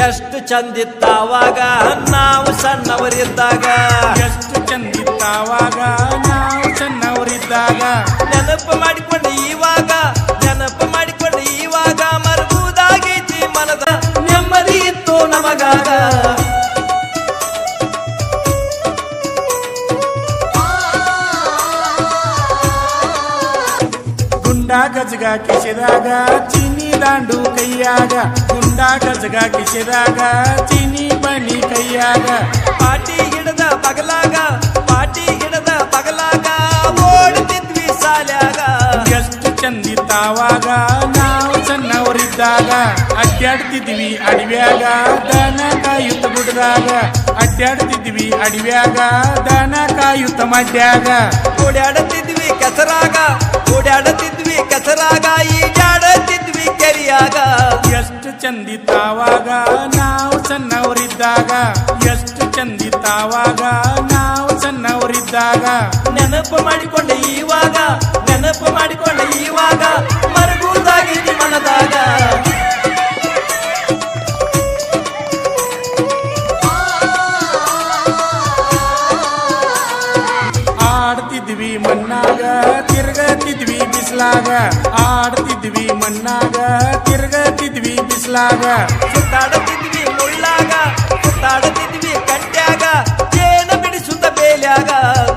ಎಷ್ಟು ಚಂದಿತ್ತಾವಾಗ ನಾವು ಸಣ್ಣವರಿದ್ದಾಗ, ಎಷ್ಟು ಚಂದಿತ್ತಾವಾಗ ನಾವು ಸಣ್ಣವರಿದ್ದಾಗ. ನೆನಪು ಮಾಡಿಕೊಂಡು ಇವಾಗ, ನೆನಪು ಮಾಡಿಕೊಂಡು ಇವಾಗ ಮರಗುದಾಗೈತಿ ಮನದ, ನೆಮ್ಮದಿ ಇತ್ತು ನಮಗಾಗ. ಗುಂಡಾ ಗಜಗ ಕಿಸೆದಾಗ ಚೀನಿ ದಾಂಡು ಕೈಯಾಗ, ಗುಂಡಾ ಗಜಗ ಕಿಸೆದಾಗ ಚೀನಿ ಬಣಿ ಕೈಯಾಗ. ಪಾಟಿ ಹಿಡದ ಬಗಲಾಗ, ಪಾಟಿ ಹಿಡದ ಬಗಲಾಗ ಓಡ್ತಿದ್ವಿ ಸಾಲ್ಯಾಗ. ಎಷ್ಟು ಚಂದಿತ್ತಾವಾಗ ನಾವು ಸಣ್ಣವರಿದ್ದಾಗ. ಅಡ್ಡಾಡ್ತಿದ್ವಿ ಅಡವ್ಯಾಗ ದನ ಕಾಯುತ್ತ ಬುಡದಾಗ, ಅಡ್ಡಾಡ್ತಿದ್ವಿ ಅಡವ್ಯಾಗ ದನ ಕಾಯುತ್ತ ಮಡ್ಯಾಗ. ಓಡಾಡುತ್ತಿದ್ವಿ ಕೆಸರಾಗ, ಓಡಾಡುತ್ತಿದ್ವಿ ಕೆಸರಾಗ, ಈಜಾಡುತ್ತಿದ್ವಿ ಕೆರಿಯಾಗ. ಎಷ್ಟು ಚಂದಿತ್ತಾವಾಗ ನಾವು ಸಣ್ಣವರಿದ್ದಾಗ, ಎಷ್ಟು ಚಂದಿತ್ತಾವಾಗ ನಾವು ಸಣ್ಣವರಿದ್ದಾಗ. ನೆನಪು ಮಾಡಿಕೊಂಡ ಇವಾಗ, ನೆನಪು ಮಾಡಿಕೊಂಡ ಇವಾಗ ಮರಗುದಾಗೈತಿ ಮನದಾಗ. ಆಡ್ತಿದ್ವಿ ಮಣ್ಣಾಗ ತಿರ್ಗತಿದ್ವಿ ಬಿಸ್ಲಾಗ, ಆಡ್ತಿದ್ವಿ ಮಣ್ಣಾಗ ತಿರ್ಗತಿದ್ವಿ ಬಿಸ್ಲಾಗ. ಸುತ್ತಾಡುತ್ತಿದ್ವಿ ಮುಳ್ಳಾಗ, ಸುತ್ತಾಡುತ್ತಿದ್ವಿ ಕಟ್ಟ್ಯಾಗ, ಜೇನ ಬಿಡಿಸುತ್ತ ಬೇಲ್ಯಾಗ.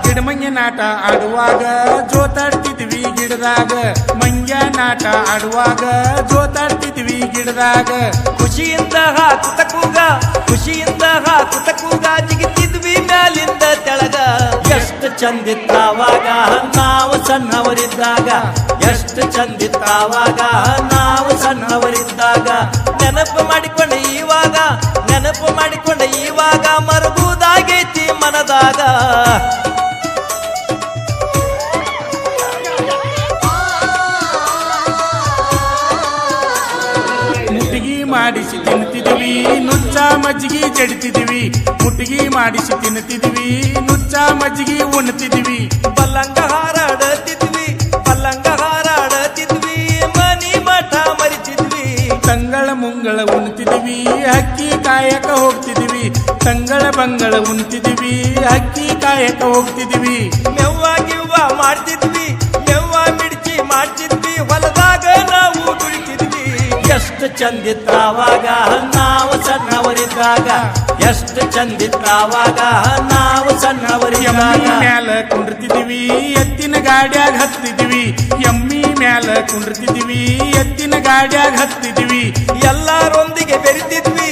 ಗಿಡಮಂಗ್ಯ ನಾಟ ಆಡುವಾಗ ಜೋತಾಡ್ತಿದ್ವಿ ಗಿಡದಾಗ, ಮಂಗ್ಯ ನಾಟ ಆಡುವಾಗ ಜೋತಾಡ್ತಿದ್ವಿ ಗಿಡದಾಗ. ಖುಷಿಯಿಂದ ಹಾಕುತ್ತ ಕೂಗ, ಖುಷಿಯಿಂದ ಹಾಕುತ್ತ ಕೂಗ, ಜಿಗಿತಿದ್ವಿ ಮ್ಯಾಲಿಂದ ತೆಳಗ. ಎಷ್ಟು ಚಂದಿತ್ತಾವಾಗ ನಾವು ಸಣ್ಣವರಿದ್ದಾಗ, ಎಷ್ಟು ಚಂದಿತ್ತಾವಾಗ ನಾವು ಸಣ್ಣವರಿದ್ದಾಗ. ನೆನಪು ಮಾಡಿಕೊಂಡ ಇವಾಗ, ನೆನಪು ಮಾಡಿಕೊಂಡ ಇವಾಗ ಮರಗುದಾಗೈತಿ ಮನದಾಗ. ಮುಟ್ಟಿಗೆ ಮಾಡಿಸಿ ತಿನ್ನುತ್ತಿದ್ವಿ ನುಚ್ಚ ಮಜ್ಜಿಗೆ ಜಡಿತಿದ್ವಿ, ಮುಟ್ಟಿಗೆ ಮಾಡಿಸಿ ತಿನ್ನುತ್ತಿದ್ವಿ ನುಚ್ಚ ಮಜ್ಜಿಗೆ ಉಣ್ತಿದ್ವಿ. ಪಲ್ಲಂಗ ಹಾರಾಡತಿದ್ವಿ, ಪಲ್ಲಂಗ ಹಾರಾಡತಿದ್ವಿ, ಮನಿ ಮಠ ಮರಿತಿದ್ವಿ. ತಂಗಳ ಮುಂಗಳ ಉಣ್ತಿದ್ವಿ ಹಕ್ಕಿ ಕಾಯಕ ಹೋಗ್ತಿದ್ವಿ, ತಂಗಳ ಬಂಗಳ ಉಣ್ತಿದ್ವಿ ಹಕ್ಕಿ ಕಾಯಕ ಹೋಗ್ತಿದ್ವಿ. ಮೆವ್ವ ಗಿವ್ವ ಮಾಡ್ತಿದ್ವಿ, ಮೆವ್ವ ಮಿಡ್ಚಿ ಮಾಡ್ತಿದ್ವಿ, ಹೊಲದಾಗ ನಾವು ದುಡಿತಿದ್ವಿ. ಎಷ್ಟು ಚಂದಿತ್ತಾವಾಗ ನಾವು ಸಣ್ಣವರಿದ್ದಾಗ, ಎಷ್ಟು ಚಂದಿತ್ತಾವಾಗ ನಾವು ಸಣ್ಣವರಿದ್ದಾಗ. ಮ್ಯಾಲ ಕುಂಡ್ರತಿದ್ವಿ ಎತ್ತಿನ ಗಾಡ್ಯಾಗ ಹತ್ತಿದ್ವಿ, ಎಮ್ಮಿ ಮ್ಯಾಲ ಕುಂಡ್ರತಿದ್ವಿ ಎತ್ತಿನ ಗಾಡ್ಯಾಗ ಹತ್ತಿದ್ವಿ. ಎಲ್ಲರೊಂದಿಗೆ ಬೆರಿತಿದ್ವಿ,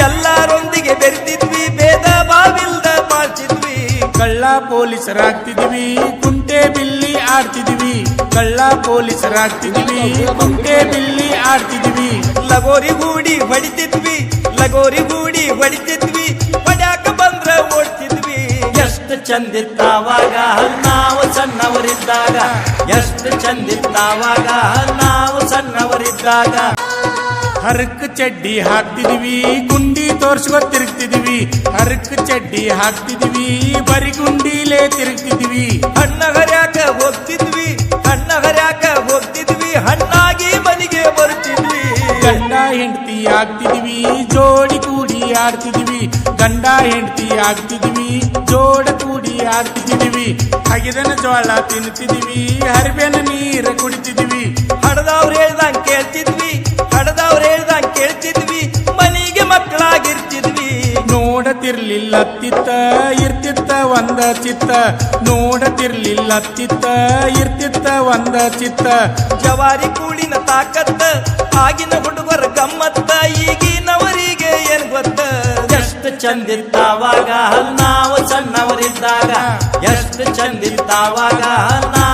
ಎಲ್ಲರೊಂದಿಗೆ ಬೆರಿತಿದ್ವಿ, ಭೇದ ಭಾವಿಲ್ದ ಮಾಡ್ತಿದ್ವಿ. ಕಳ್ಳ ಪೊಲೀಸರಾಗ್ತಿದ್ವಿ ಕುಂಟೆ ಬಿಲ್ಲಿ ಆಡ್ತಿದ್ವಿ, ಕಳ್ಳ ಪೊಲೀಸರಾಗ್ತಿದ್ವಿ ಕುಂಟೆ ಬಿಲ್ಲಿ ಆಡ್ತಿದ್ವಿ. ಲಗೋರಿ ಗೂಡಿ ಹೊಡಿತಿದ್ವಿ, ಲಗೋರಿ ಗೂಡಿ ಹೊಡಿತಿದ್ವಿ, ಹೊಡ್ಯಾಕ ಬಂದ್ರ ಓಡ್ತಿದ್ವಿ. ಎಷ್ಟು ಚಂದಿತ್ತಾವಾಗ ನಾವು ಸಣ್ಣವರಿದ್ದಾಗ, ಎಷ್ಟು ಚಂದಿತ್ತಾವಾಗ ನಾವು ಸಣ್ಣವರಿದ್ದಾಗ. ಹರಕ್ ಚಡ್ಡಿ ಹಾಕ್ತಿದ್ವಿ ಗುಂಡಿ ತೋರ್ಸ್ಕೊ ತಿರುಗ್ತಿದ್ವಿ, ಹರಕ್ ಚಡ್ಡಿ ಹಾಕ್ತಿದ್ವಿ ಬರಿ ಗುಂಡಿಲೇ ತಿರುಗ್ತಿದ್ವಿ. ಹಣ್ಣ ಹರ್ಯಾಕ ಹೋಗ್ತಿದ್ವಿ, ಹಣ್ಣ ಹರ್ಯಾಕ ಹೋಗ್ತಿದ್ವಿ, ಹಣ್ಣಾಗಿ ಮನೆಗೆ ಬರ್ತಿದ್ವಿ. ಗಂಡ ಹೆಂಡತಿ ಆಗ್ತಿದ್ವಿ ಜೋಡಿ ಕೂಡಿ ಆಡ್ತಿದ್ವಿ, ಗಂಡ ಹೆಂಡತಿ ಆಗ್ತಿದ್ವಿ ಜೋಡ ಕೂಡಿ ಆಡ್ತಿದ್ವಿ. ಹಗಿದನ ಜೋಳ ತಿನ್ನುತ್ತಿದ್ವಿ, ಹರಿಬೇನ ನೀರ ಕುಡಿತಿದ್ವಿ. ಹಡದವ್ರು ಹೇಳ್ದಂಗ್ ಕೇಳ್ತಿದ್ವಿ, ಹಡದವ್ರು ಹೇಳ್ದಂಗ್ ಕೇಳ್ತಿದ್ವಿ, ಮನೆಗೆ ಮಕ್ಕಳಾಗಿರ್ತಿದ್ವಿ. ನೋಡತಿರ್ಲಿಲ್ಲತ್ತಿತ್ತ ಇರ್ತಿತ್ತ ಒಂದ ಚಿತ್ತ, ನೋಡತಿರ್ಲಿಲ್ಲತ್ತಿತ್ತ ಇರ್ತಿತ್ತ ಒಂದ ಚಿತ್ತ. ಜವಾರಿ ಕೂಳಿನ ತಾಕತ್ತ, ಆಗಿನ ಹುಡುಗರ ಗಮ್ಮತ್ತ, ಈಗಿನವರಿಗೆ ಏನ್ ಗೊತ್ತ. ಎಷ್ಟು ಚಂದಿತ್ತಾವಾಗ ನಾವು ಸಣ್ಣವರಿದ್ದಾಗ, ಎಷ್ಟು ಚಂದಿತ್ತಾವಾಗ ನಾವು